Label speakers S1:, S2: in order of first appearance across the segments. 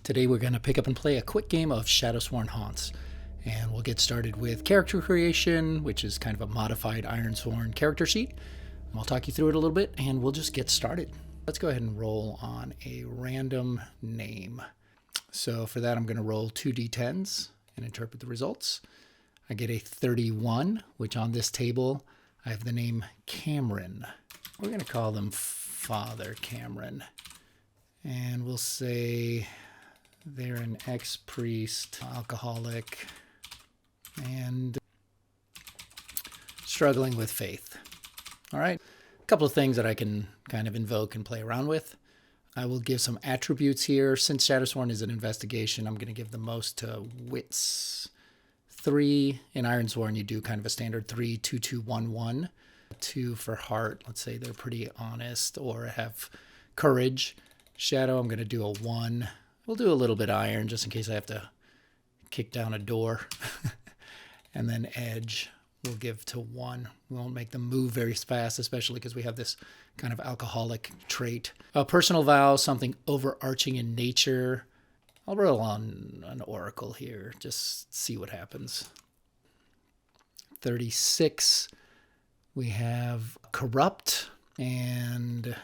S1: Today we're going to pick up and play a quick game of Shadowsworn Haunts. And we'll get started with character creation, which is kind of a modified Ironsworn character sheet. I'll talk you through it a little bit, and we'll just get started. Let's go ahead and roll on a random name. So for that, I'm going to roll 2d10s and interpret the results. I get a 31, which on this table, I have the name Cameron. We're going to call them Father Cameron. And we'll say they're an ex-priest, alcoholic, and struggling with faith. All right, a couple of things that I can kind of invoke and play around with. I will give some attributes here. Since Shadowsworn is an investigation, I'm going to give the most to wits. 3 in Ironsworn, you do kind of a standard 3, 2, 2, 1, 1. 2 for heart. Let's say they're pretty honest or have courage. Shadow, I'm going to do a 1. We'll do a little bit iron just in case I have to kick down a door. And then edge, we'll give to 1. We won't make them move very fast, especially because we have this kind of alcoholic trait. A personal vow, something overarching in nature. I'll roll on an oracle here, just see what happens. 36, we have corrupt, and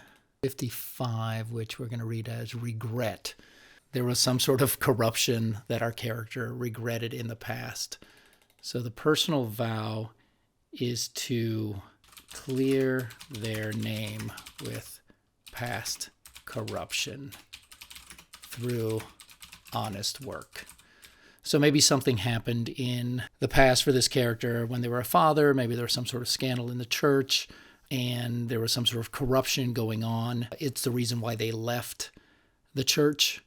S1: 55, which we're going to read as regret. There was some sort of corruption that our character regretted in the past. So the personal vow is to clear their name with past corruption through honest work. So maybe something happened in the past for this character when they were a father. Maybe there was some sort of scandal in the church and there was some sort of corruption going on. It's the reason why they left the church.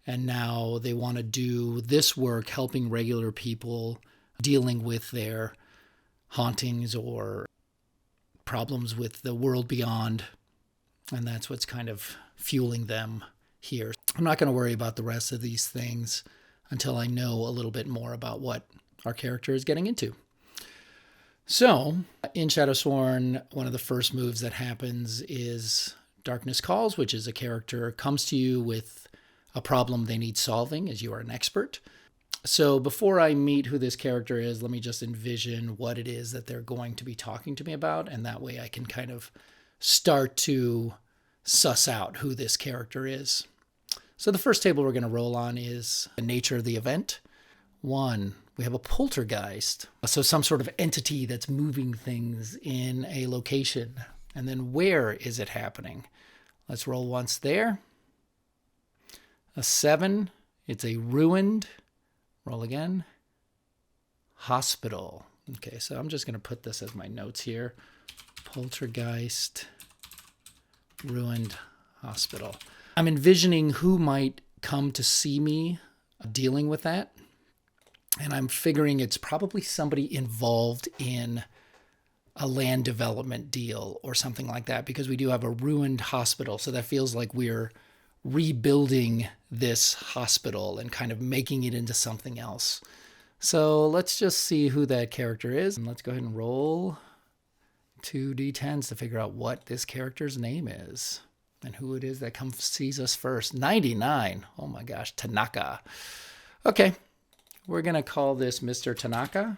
S1: And now they want to do this work, helping regular people dealing with their hauntings or problems with the world beyond. And that's what's kind of fueling them here. I'm not going to worry about the rest of these things until I know a little bit more about what our character is getting into. So, in Shadowsworn, one of the first moves that happens is Darkness Calls, which is a character comes to you with a problem they need solving, as you are an expert. So before I meet who this character is, let me just envision what it is that they're going to be talking to me about, and that way I can kind of start to suss out who this character is. So the first table we're going to roll on is the nature of the event. 1, we have a poltergeist, so some sort of entity that's moving things in a location. And then where is it happening? Let's roll once there. A 7, it's a ruined, roll again, hospital. Okay, so I'm just going to put this as my notes here. Poltergeist, ruined hospital. I'm envisioning who might come to see me dealing with that. And I'm figuring it's probably somebody involved in a land development deal or something like that, because we do have a ruined hospital. So that feels like we're rebuilding this hospital and kind of making it into something else. So let's just see who that character is. And let's go ahead and roll 2d10s to figure out what this character's name is and who it is that comes sees us first. 99. Oh my gosh, Tanaka. Okay, we're going to call this Mr. Tanaka.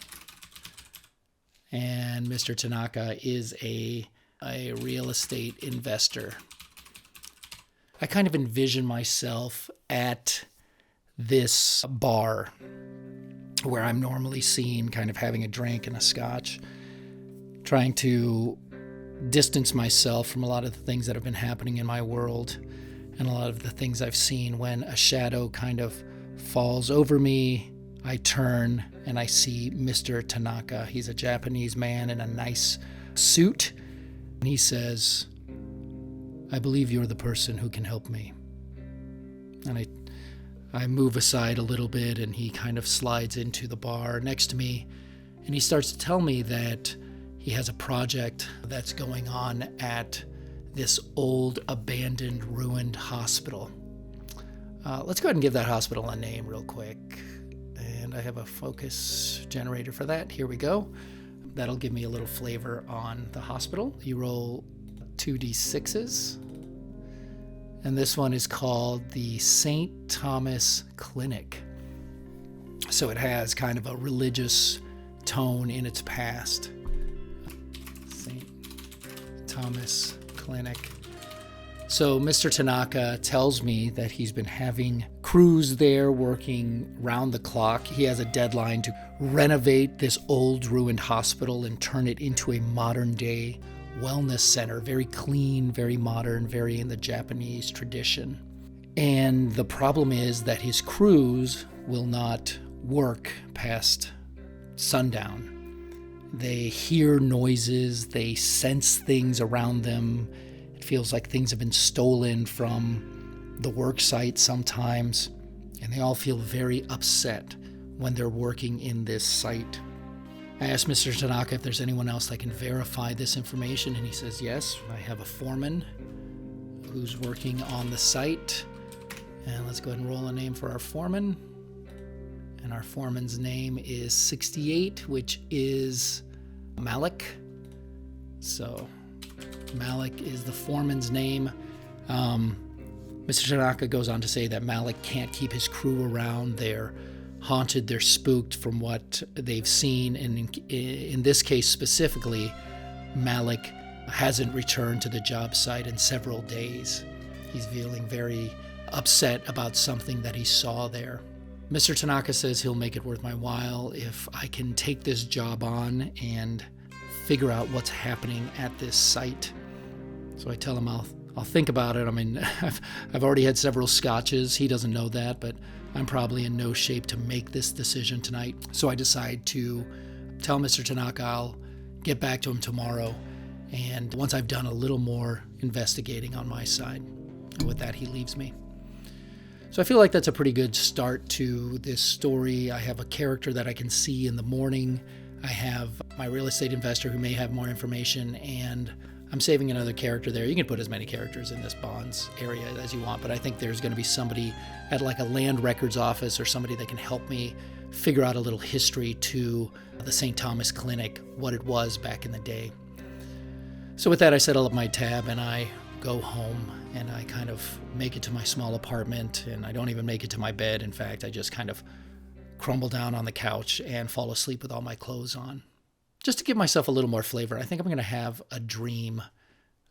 S1: And Mr. Tanaka is a real estate investor. I kind of envision myself at this bar where I'm normally seen kind of having a drink and a scotch, trying to distance myself from a lot of the things that have been happening in my world and a lot of the things I've seen. When a shadow kind of falls over me, I turn and I see Mr. Tanaka. He's a Japanese man in a nice suit. And he says, "I believe you're the person who can help me." And I move aside a little bit, and he kind of slides into the bar next to me, and he starts to tell me that he has a project that's going on at this old, abandoned, ruined hospital. Let's go ahead and give that hospital a name real quick. And I have a focus generator for that. Here we go. That'll give me a little flavor on the hospital. You roll 2d6s. And this one is called the St. Thomas Clinic. So it has kind of a religious tone in its past. St. Thomas Clinic. So Mr. Tanaka tells me that he's been having crews there working round the clock. He has a deadline to renovate this old ruined hospital and turn it into a modern day wellness center. Very clean, very modern, very in the Japanese tradition. And the problem is that his crews will not work past sundown. They hear noises, they sense things around them. It feels like things have been stolen from the work site sometimes, and they all feel very upset when they're working in this site. I asked Mr. Tanaka if there's anyone else that can verify this information, and he says, yes, I have a foreman who's working on the site. And let's go ahead and roll a name for our foreman. And our foreman's name is 68, which is Malik. So Malik is the foreman's name. Mr. Tanaka goes on to say that Malik can't keep his crew around. They're haunted, they're spooked from what they've seen. And in this case specifically, Malik hasn't returned to the job site in several days. He's feeling very upset about something that he saw there. Mr. Tanaka says he'll make it worth my while if I can take this job on and figure out what's happening at this site. So I tell him I'll think about it. I mean, I've already had several scotches. He doesn't know that, but I'm probably in no shape to make this decision tonight. So I decide to tell Mr. Tanaka I'll get back to him tomorrow, and once I've done a little more investigating on my side. And with that, he leaves me. So I feel like that's a pretty good start to this story. I have a character that I can see in the morning. I have my real estate investor who may have more information, and I'm saving another character there. You can put as many characters in this bonds area as you want, but I think there's going to be somebody at like a land records office or somebody that can help me figure out a little history to the St. Thomas Clinic, what it was back in the day. So with that, I settle up my tab and I go home, and I kind of make it to my small apartment, and I don't even make it to my bed. In fact, I just kind of crumble down on the couch and fall asleep with all my clothes on. Just to give myself a little more flavor, I think I'm going to have a dream,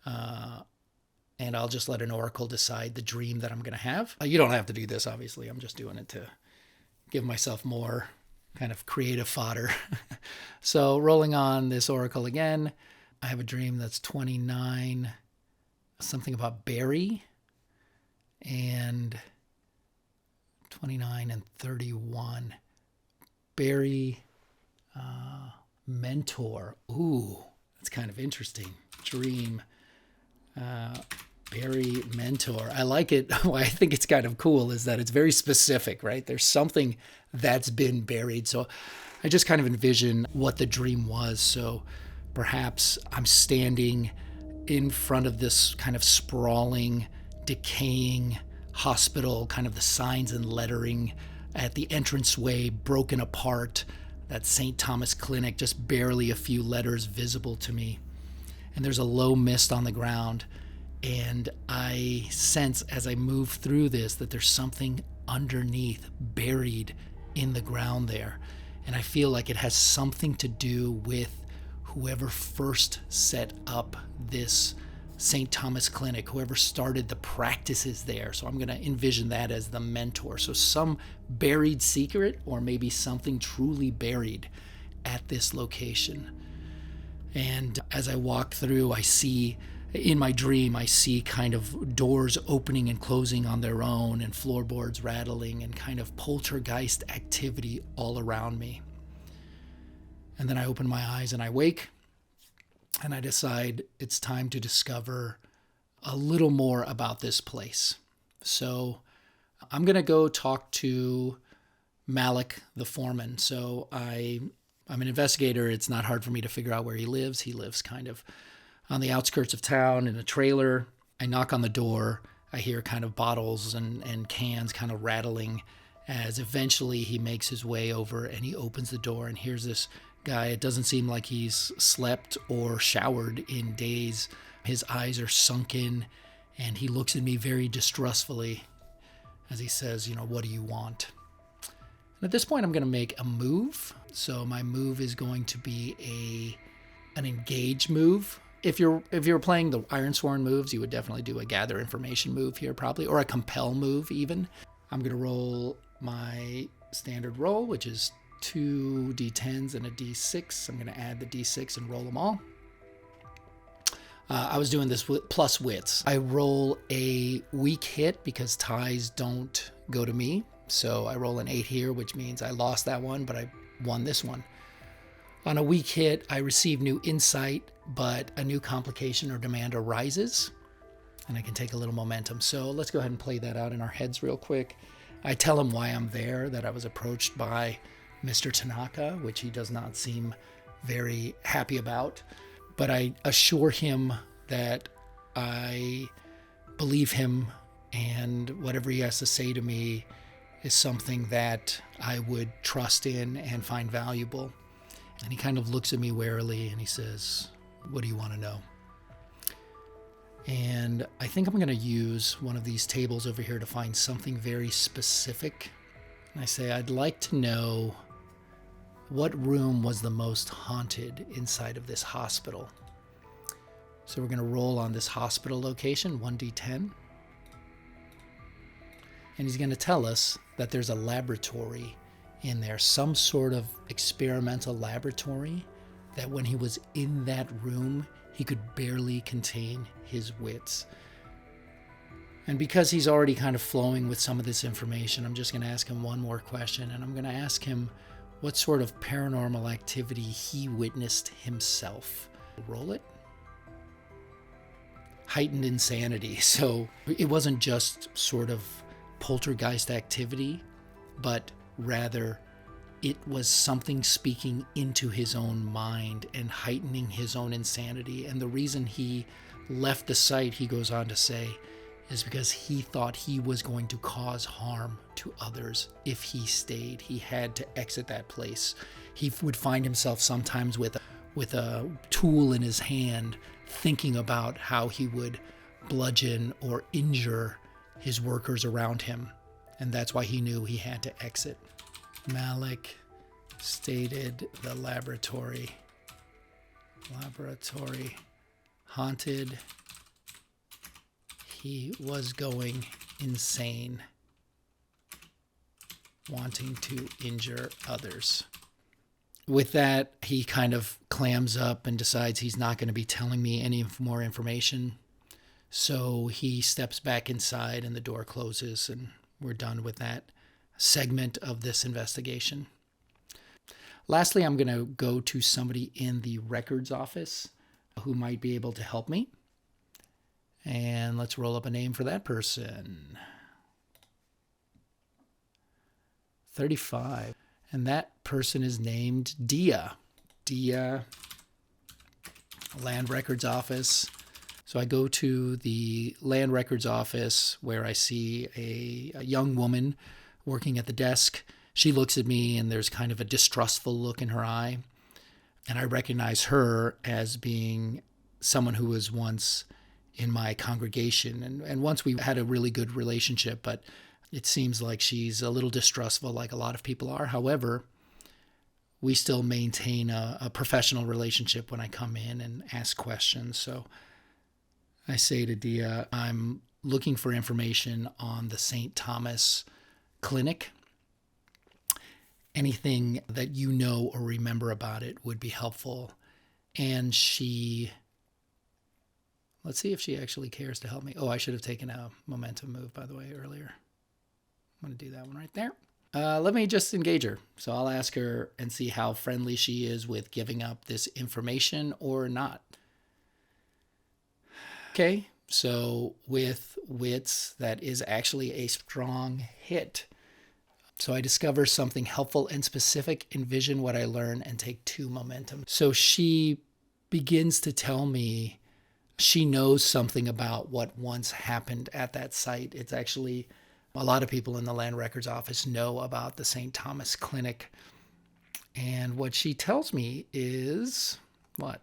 S1: and I'll just let an oracle decide the dream that I'm going to have. You don't have to do this, obviously. I'm just doing it to give myself more kind of creative fodder. So rolling on this oracle again, I have a dream that's 29, something about Barry, and 29 and 31. Barry, mentor. Ooh, that's kind of interesting. Dream, Barry, mentor. I like it. Why I think it's kind of cool is that it's very specific, right? There's something that's been buried. So I just kind of envision what the dream was. So perhaps I'm standing in front of this kind of sprawling, decaying hospital, kind of the signs and lettering at the entranceway broken apart. That St. Thomas Clinic, just barely a few letters visible to me. And there's a low mist on the ground. And I sense as I move through this that there's something underneath, buried in the ground there. And I feel like it has something to do with whoever first set up this St. Thomas Clinic, whoever started the practices there. So I'm going to envision that as the mentor. So some buried secret, or maybe something truly buried at this location. And as I walk through, I see, in my dream, I see kind of doors opening and closing on their own, and floorboards rattling, and kind of poltergeist activity all around me. And then I open my eyes and I wake, and I decide it's time to discover a little more about this place. So I'm going to go talk to Malik, the foreman. So I'm an investigator. It's not hard for me to figure out where he lives. He lives kind of on the outskirts of town in a trailer. I knock on the door. I hear kind of bottles and cans kind of rattling, as eventually he makes his way over and he opens the door, and here's this guy. It doesn't seem like he's slept or showered in days. His eyes are sunken And he looks at me very distrustfully as he says, what do you want? And at this point, I'm going to make a move. So my move is going to be an engage move. If you're playing the Ironsworn moves, you would definitely do a gather information move here probably, or a compel move even. I'm going to roll my standard roll, which is 2 d10s and a d6. I'm going to add the d6 and roll them all. I was doing this with plus wits. I roll a weak hit because ties don't go to me. So I roll an 8 here, which means I lost that one, but I won this one. On a weak hit, I receive new insight, but a new complication or demand arises, and I can take a little momentum. So let's go ahead and play that out in our heads real quick. I tell him why I'm there, that I was approached by Mr. Tanaka, which he does not seem very happy about. But I assure him that I believe him, and whatever he has to say to me is something that I would trust in and find valuable. And he kind of looks at me warily and he says, what do you want to know? And I think I'm going to use one of these tables over here to find something very specific. And I say, I'd like to know what room was the most haunted inside of this hospital. So we're going to roll on this hospital location, 1d10. And he's going to tell us that there's a laboratory in there, some sort of experimental laboratory, that when he was in that room, he could barely contain his wits. And because he's already kind of flowing with some of this information, I'm just going to ask him one more question, and I'm going to ask him what sort of paranormal activity he witnessed himself. Roll it. Heightened insanity. So it wasn't just sort of poltergeist activity, but rather it was something speaking into his own mind and heightening his own insanity. And the reason he left the site, he goes on to say, is because he thought he was going to cause harm to others if he stayed. He had to exit that place. He would find himself sometimes with a tool in his hand, thinking about how he would bludgeon or injure his workers around him. And that's why he knew he had to exit. Malik stated the laboratory haunted. He was going insane, wanting to injure others. With that, he kind of clams up and decides he's not going to be telling me any more information. So he steps back inside and the door closes, and we're done with that segment of this investigation. Lastly, I'm going to go to somebody in the records office who might be able to help me. And let's roll up a name for that person. 35. And that person is named Dia. Dia, Land Records Office. So I go to the Land Records Office where I see a young woman working at the desk. She looks at me and there's kind of a distrustful look in her eye. And I recognize her as being someone who was once in my congregation. And once we had a really good relationship, but it seems like she's a little distrustful like a lot of people are. However, we still maintain a professional relationship when I come in and ask questions. So I say to Dia, I'm looking for information on the St. Thomas Clinic. Anything that you know or remember about it would be helpful. And let's see if she actually cares to help me. Oh, I should have taken a momentum move, by the way, earlier. I'm going to do that one right there. Let me just engage her. So I'll ask her and see how friendly she is with giving up this information or not. Okay, so with wits, that is actually a strong hit. So I discover something helpful and specific, envision what I learn, and take 2 momentum. So she begins to tell me she knows something about what once happened at that site. It's actually, a lot of people in the Land Records Office know about the St. Thomas Clinic. And what she tells me is, what?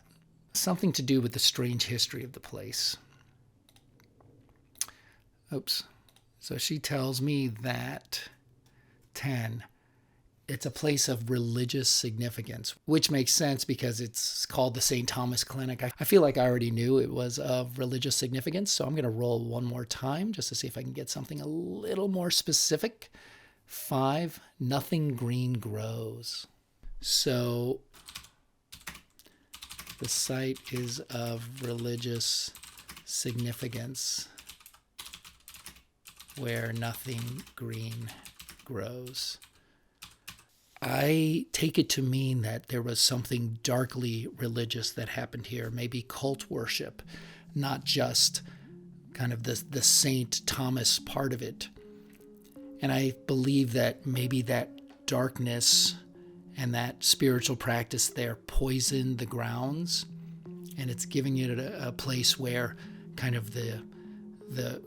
S1: Something to do with the strange history of the place. Oops. So she tells me that 10, it's a place of religious significance, which makes sense because it's called the St. Thomas Clinic. I feel like I already knew it was of religious significance, so I'm going to roll one more time just to see if I can get something a little more specific. 5, nothing green grows. So the site is of religious significance where nothing green grows. I take it to mean that there was something darkly religious that happened here, maybe cult worship, not just kind of the St. Thomas part of it. And I believe that maybe that darkness and that spiritual practice there poisoned the grounds, and it's giving it a place where kind of the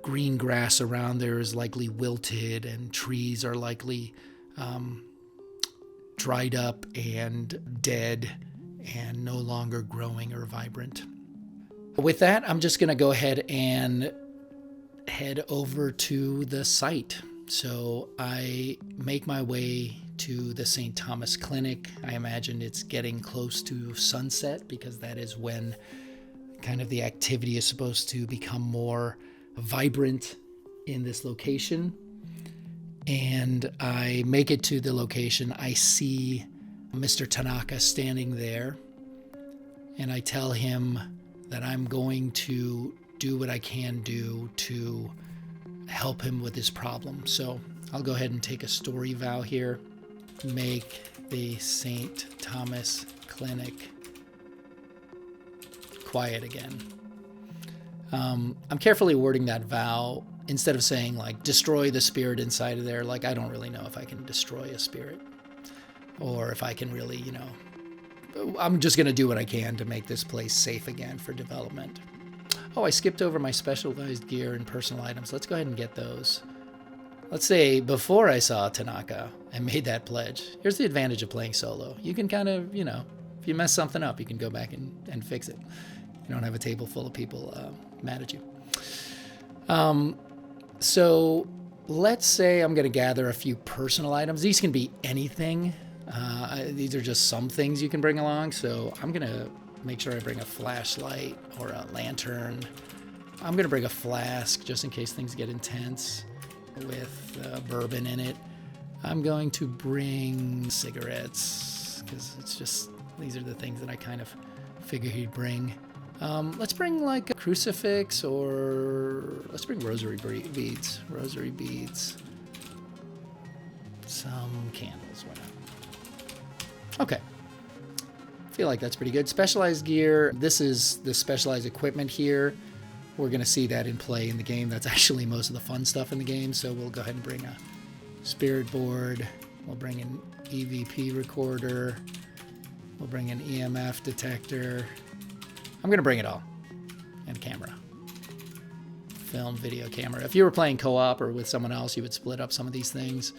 S1: green grass around there is likely wilted and trees are likely dried up and dead and no longer growing or vibrant. With that, I'm just going to go ahead and head over to the site. So I make my way to the St. Thomas Clinic. I imagine it's getting close to sunset because that is when kind of the activity is supposed to become more vibrant in this location. And I make it to the location. I see Mr. Tanaka standing there, and I tell him that I'm going to do what I can do to help him with his problem. So I'll go ahead and take a story vow here. Make the St. Thomas Clinic quiet again. I'm carefully wording that vow. Instead of saying like destroy the spirit inside of there, like I don't really know if I can destroy a spirit or if I can really, I'm just going to do what I can to make this place safe again for development. Oh, I skipped over my specialized gear and personal items. Let's go ahead and get those. Let's say before I saw Tanaka and made that pledge, here's the advantage of playing solo. You can kind of, if you mess something up, you can go back and fix it. You don't have a table full of people mad at you. So let's say I'm going to gather a few personal items. These can be anything. These are just some things you can bring along. So I'm going to make sure I bring a flashlight or a lantern. I'm going to bring a flask just in case things get intense with bourbon in it. I'm going to bring cigarettes because it's just, these are the things that I kind of figure he'd bring. Let's bring like a crucifix or let's bring rosary beads. Rosary beads. Some candles, why not? Okay. Feel like that's pretty good. Specialized gear. This is the specialized equipment here. We're going to see that in play in the game. That's actually most of the fun stuff in the game. So we'll go ahead and bring a spirit board. We'll bring an EVP recorder. We'll bring an EMF detector. I'm going to bring it all. And a camera. Film, video, camera. If you were playing co-op or with someone else, you would split up some of these things.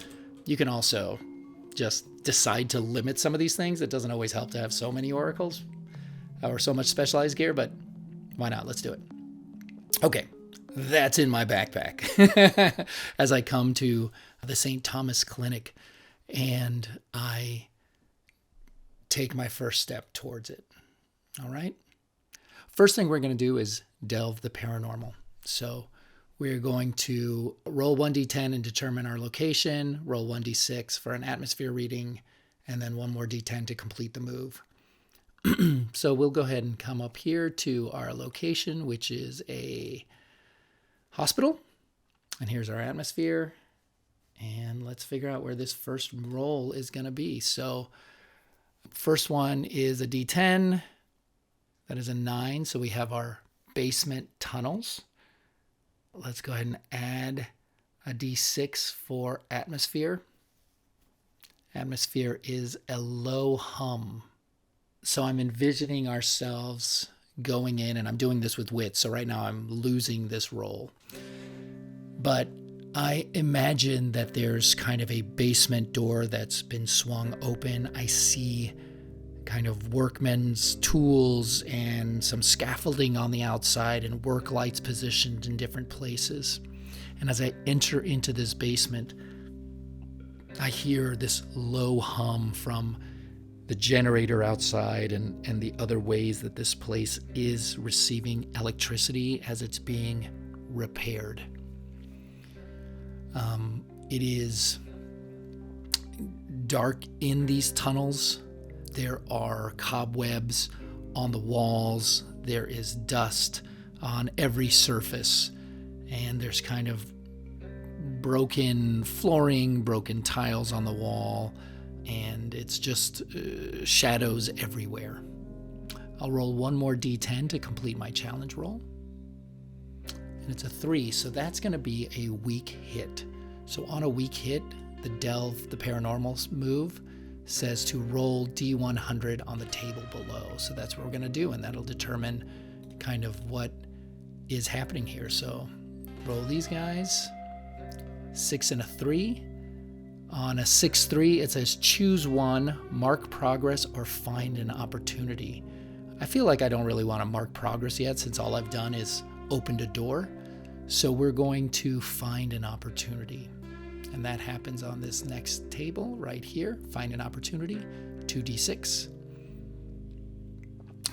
S1: You can also just decide to limit some of these things. It doesn't always help to have so many oracles or so much specialized gear, but why not? Let's do it. Okay, that's in my backpack as I come to the St. Thomas Clinic and I take my first step towards it. All right. First thing we're going to do is delve the paranormal. So we're going to roll 1d10 and determine our location, roll 1d6 for an atmosphere reading, and then one more d10 to complete the move. So we'll go ahead and come up here to our location, which is a hospital. And here's our atmosphere. And let's figure out where this first roll is going to be. So first one is a d10. That is a 9. So we have our basement tunnels. Let's go ahead and add a d6 for atmosphere. Atmosphere is a low hum. So I'm envisioning ourselves going in, and I'm doing this with wit. So right now I'm losing this roll. But I imagine that there's kind of a basement door that's been swung open. I see kind of workmen's tools and some scaffolding on the outside and work lights positioned in different places. And as I enter into this basement, I hear this low hum from the generator outside and the other ways that this place is receiving electricity as it's being repaired. It is dark in these tunnels. There are cobwebs on the walls. There is dust on every surface. And there's kind of broken flooring, broken tiles on the wall, and it's just shadows everywhere. I'll roll one more d10 to complete my challenge roll. And it's a 3, so that's going to be a weak hit. So on a weak hit, the Delve, the paranormal move, says to roll d100 on the table below. So that's what we're going to do, and that'll determine kind of what is happening here. So roll these guys. 6 and a 3. On a 6-3, it says choose one, mark progress, or find an opportunity. I feel like I don't really want to mark progress yet, since all I've done is opened a door. So we're going to find an opportunity. And that happens on this next table right here. Find an opportunity, 2d6.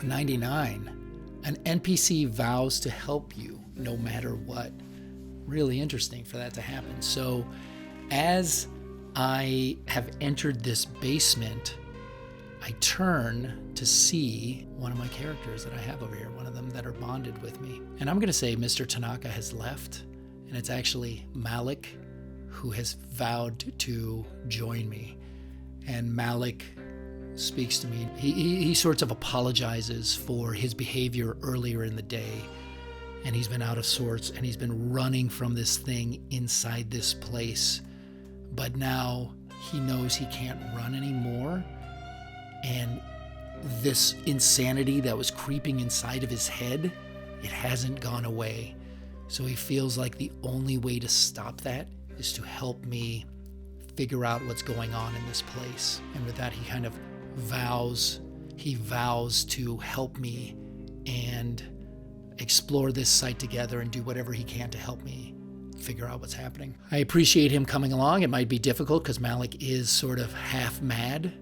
S1: 99. An NPC vows to help you no matter what. Really interesting for that to happen. So as I have entered this basement, I turn to see one of my characters that I have over here, one of them that are bonded with me. And I'm going to say Mr. Tanaka has left, and it's actually Malik who has vowed to join me. And Malik speaks to me. He sort of apologizes for his behavior earlier in the day. And he's been out of sorts, and he's been running from this thing inside this place. But now he knows he can't run anymore. And this insanity that was creeping inside of his head, it hasn't gone away. So he feels like the only way to stop that is to help me figure out what's going on in this place. And with that, he kind of vows to help me and explore this site together and do whatever he can to help me figure out what's happening. I appreciate him coming along. It might be difficult because Malik is sort of half mad,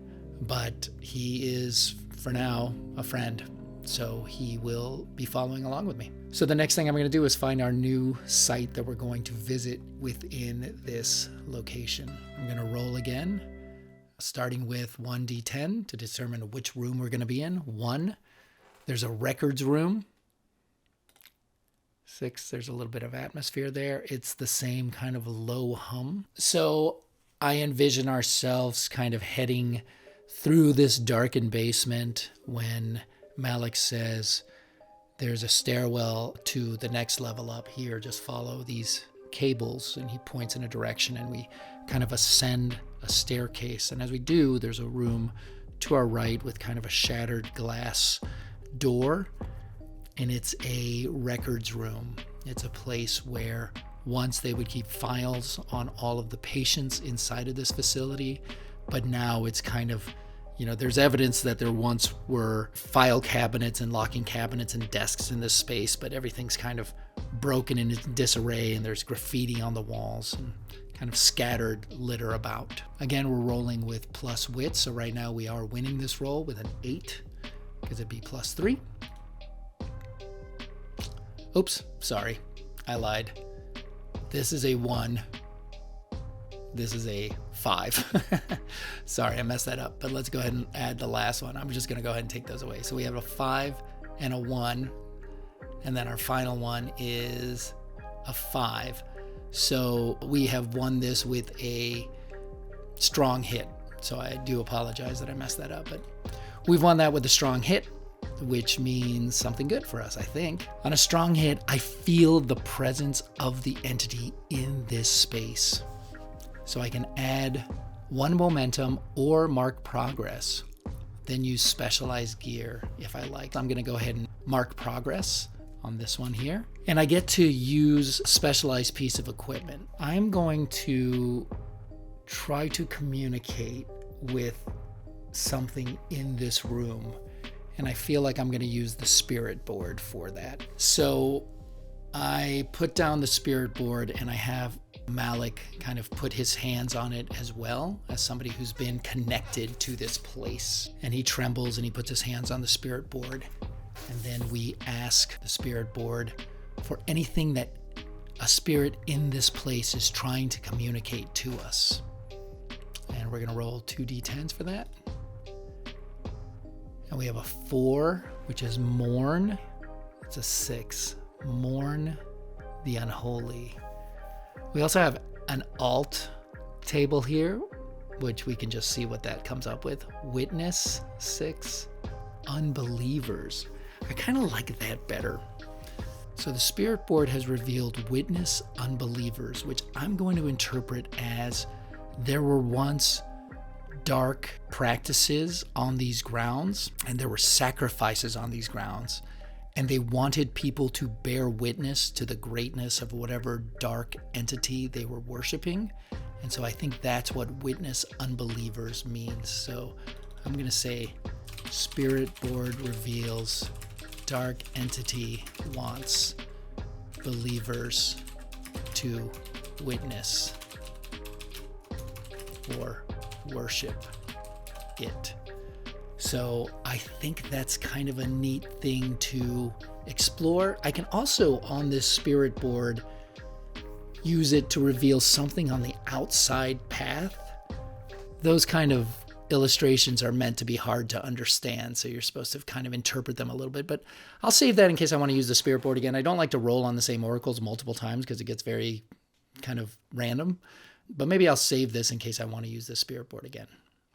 S1: but he is, for now, a friend. So he will be following along with me. So the next thing I'm going to do is find our new site that we're going to visit within this location. I'm going to roll again, starting with 1d10 to determine which room we're going to be in. 1, there's a records room. 6, there's a little bit of atmosphere there. It's the same kind of low hum. So I envision ourselves kind of heading through this darkened basement when Malik says there's a stairwell to the next level up here. Just follow these cables, and he points in a direction, and we kind of ascend a staircase. And as we do, there's a room to our right with kind of a shattered glass door. And it's a records room. It's a place where once they would keep files on all of the patients inside of this facility, but now it's kind of, there's evidence that there once were file cabinets and locking cabinets and desks in this space, but everything's kind of broken in disarray, and there's graffiti on the walls and kind of scattered litter about. Again, we're rolling with plus wit, so right now we are winning this roll with an 8, because it'd be plus 3. Oops, sorry, I lied. This is a 1. This is a 5. Sorry, I messed that up, but let's go ahead and add the last one. I'm just gonna go ahead and take those away. So we have a 5 and a 1, and then our final one is a 5. So we have won this with a strong hit. So I do apologize that I messed that up, but we've won that with a strong hit, which means something good for us, I think. On a strong hit, I feel the presence of the entity in this space. So I can add 1 momentum or mark progress, then use specialized gear if I like. I'm gonna go ahead and mark progress on this one here. And I get to use a specialized piece of equipment. I'm going to try to communicate with something in this room. And I feel like I'm going to use the spirit board for that. So I put down the spirit board and I have Malik kind of put his hands on it as well, as somebody who's been connected to this place. And he trembles and he puts his hands on the spirit board. And then we ask the spirit board for anything that a spirit in this place is trying to communicate to us. And we're going to roll 2d10s for that. And we have a 4, which is mourn. It's a 6. Mourn the unholy. We also have an alt table here, which we can just see what that comes up with. Witness, 6. Unbelievers. I kind of like that better. So the spirit board has revealed witness unbelievers, which I'm going to interpret as there were once dark practices on these grounds, and there were sacrifices on these grounds, and they wanted people to bear witness to the greatness of whatever dark entity they were worshiping. And so I think that's what witness unbelievers means. So I'm going to say spirit board reveals dark entity wants believers to witness or worship it. So I think that's kind of a neat thing to explore. I can also, on this spirit board, use it to reveal something on the outside path. Those kind of illustrations are meant to be hard to understand, so you're supposed to kind of interpret them a little bit, but I'll save that in case I want to use the spirit board again. I don't like to roll on the same oracles multiple times because it gets very kind of random, but maybe I'll save this in case I want to use the spirit board again.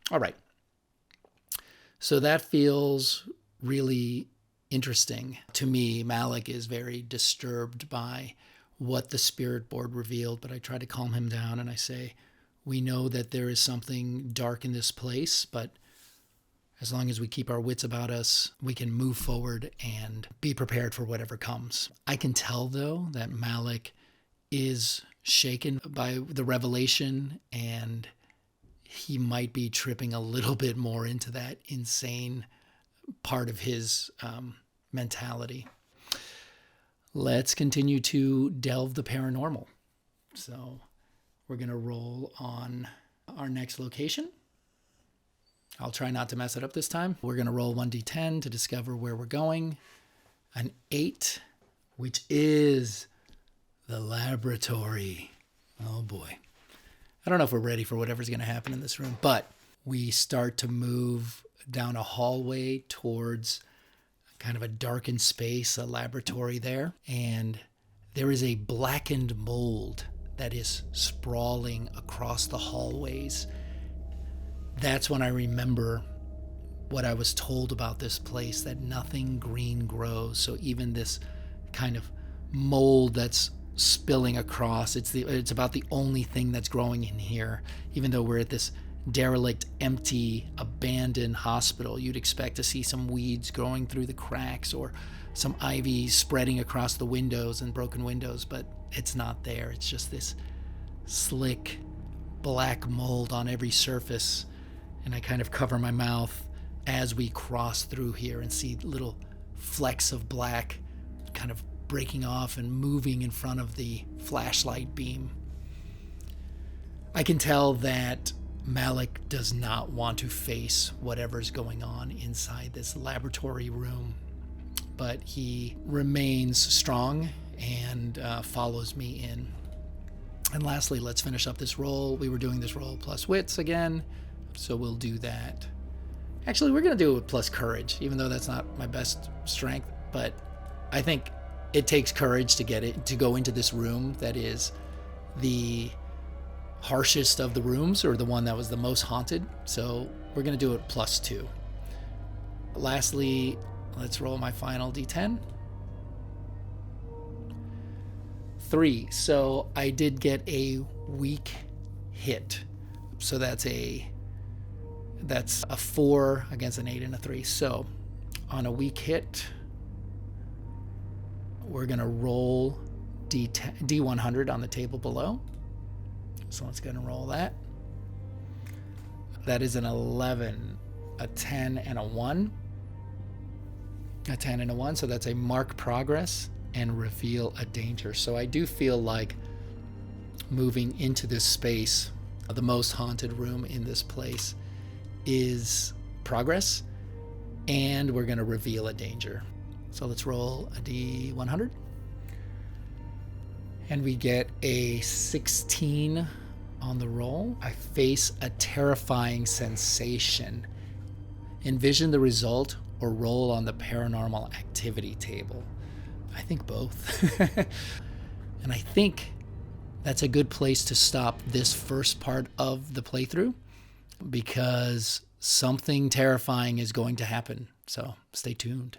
S1: All right. So that feels really interesting to me. Malik is very disturbed by what the spirit board revealed, but I try to calm him down and I say, we know that there is something dark in this place, but as long as we keep our wits about us, we can move forward and be prepared for whatever comes. I can tell, though, that Malik is shaken by the revelation, and he might be tripping a little bit more into that insane part of his mentality. Let's continue to delve the paranormal. So we're going to roll on our next location. I'll try not to mess it up this time. We're going to roll 1d10 to discover where we're going. An 8, which is the laboratory. Oh boy. I don't know if we're ready for whatever's going to happen in this room, but we start to move down a hallway towards kind of a darkened space, a laboratory there. And there is a blackened mold that is sprawling across the hallways. That's when I remember what I was told about this place, that nothing green grows. So even this kind of mold that's spilling across, it's about the only thing that's growing in here. Even though we're at this derelict, empty, abandoned hospital, you'd expect to see some weeds growing through the cracks or some ivy spreading across the windows and broken windows, but it's not there. It's just this slick black mold on every surface. And I kind of cover my mouth as we cross through here and see little flecks of black kind of breaking off and moving in front of the flashlight beam. I can tell that Malik does not want to face whatever's going on inside this laboratory room, but he remains strong and follows me in. And lastly, let's finish up this roll. We were doing this roll plus wits again, so we'll do that. Actually, we're going to do it with plus courage, even though that's not my best strength, but I think it takes courage to go into this room that is the harshest of the rooms, or the one that was the most haunted. So we're going to do it plus 2. Lastly, let's roll my final d10. 3. So I did get a weak hit. So that's a 4 against an 8 and a 3. So on a weak hit, we're going to roll D100 on the table below. So let's go and roll that. That is an 11. a 10 and a 1. A 10 and a 1, so that's a mark progress and reveal a danger. So I do feel like moving into this space, the most haunted room in this place, is progress, and we're going to reveal a danger. So let's roll a D100. And we get a 16 on the roll. I face a terrifying sensation. Envision the result or roll on the paranormal activity table. I think both. And I think that's a good place to stop this first part of the playthrough, because something terrifying is going to happen. So stay tuned.